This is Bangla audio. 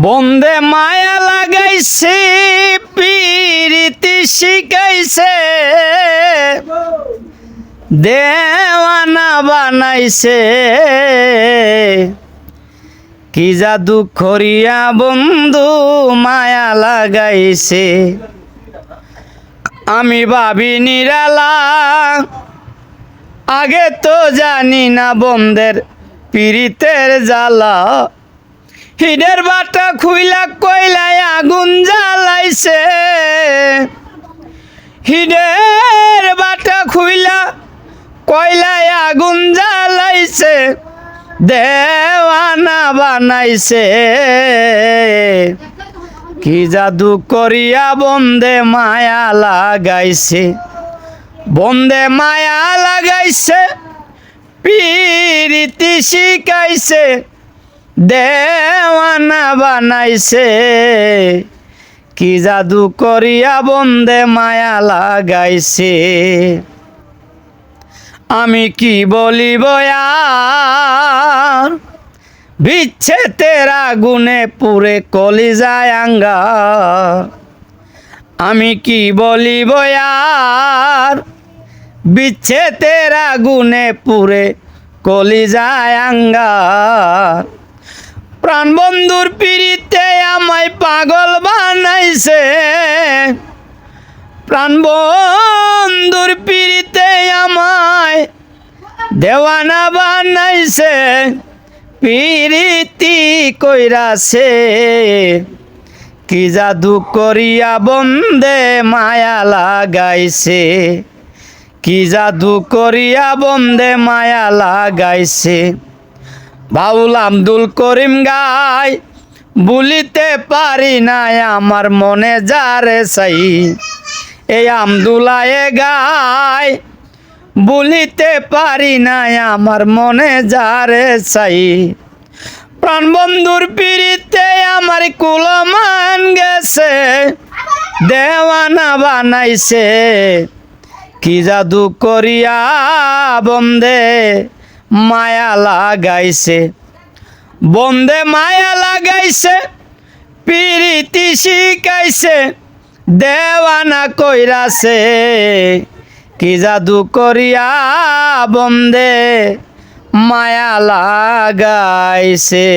বন্দে মায়া লাগাইছে পিরিতি শিখাইছে দেওয়ানা বানাইছে কি জাদু করিয়া বন্ধু মায়া লাগাইছে। আমি ভাবি নিরালা আগে তো জানি না বন্দের পিরিতের জ্বালা। হিডের বাটা খুইলা কইলায় আগুন জ্বালাইছে, হিডের বাটা খুইলা কইলায় আগুন জ্বালাইছে দেওয়ানা বানাইছে কি জাদু করিয়া বন্দে মায়া লাগাইছে। বন্দে মায়া লাগাইছে পিরিতি শিখাইছে দেওয়ানা বানাইছে কি জাদু করিয়া বন্দে মায়া লাগাইছে। আমি কি বলিব আর বিচ্ছেদের আগুনে পুরে কলিজায় আঙ্গার। আমি কি বলিব আর বিচ্ছেদের আগুনে পুরে কলিজায় আঙ্গার। প্রাণ বন্ধুর পিড়িতে আমায় পাগল বানাইছে, প্রাণ বন্ধুর পিড়িতে আমায় দেওয়ানা বানাইছে পিরিতি কইরাছে কি জাদু করিয়া বন্দে মায়া লাগাইছে কি জাদু করিয়া বন্দে মায়া লাগাইছে। বাউল আব্দুল করিম গাই বলিতে পারি না আমার মনে যারে চাই। এই আব্দুলায়ে গাই বলিতে পারি না আমার মনে যারে চাই। প্রাণ বন্ধুর পিড়িতে আমার কুলমান গেছে দেওয়ানা বানাইছে কি জাদু করিয়া বন্দে মায়া লাগাইছে। বন্দে মায়া লাগাইছে পিরিতি শিখাইছে দেওয়ানা কইরাছে কি জাদু করিয়া বন্দে মায়া লাগাইছে।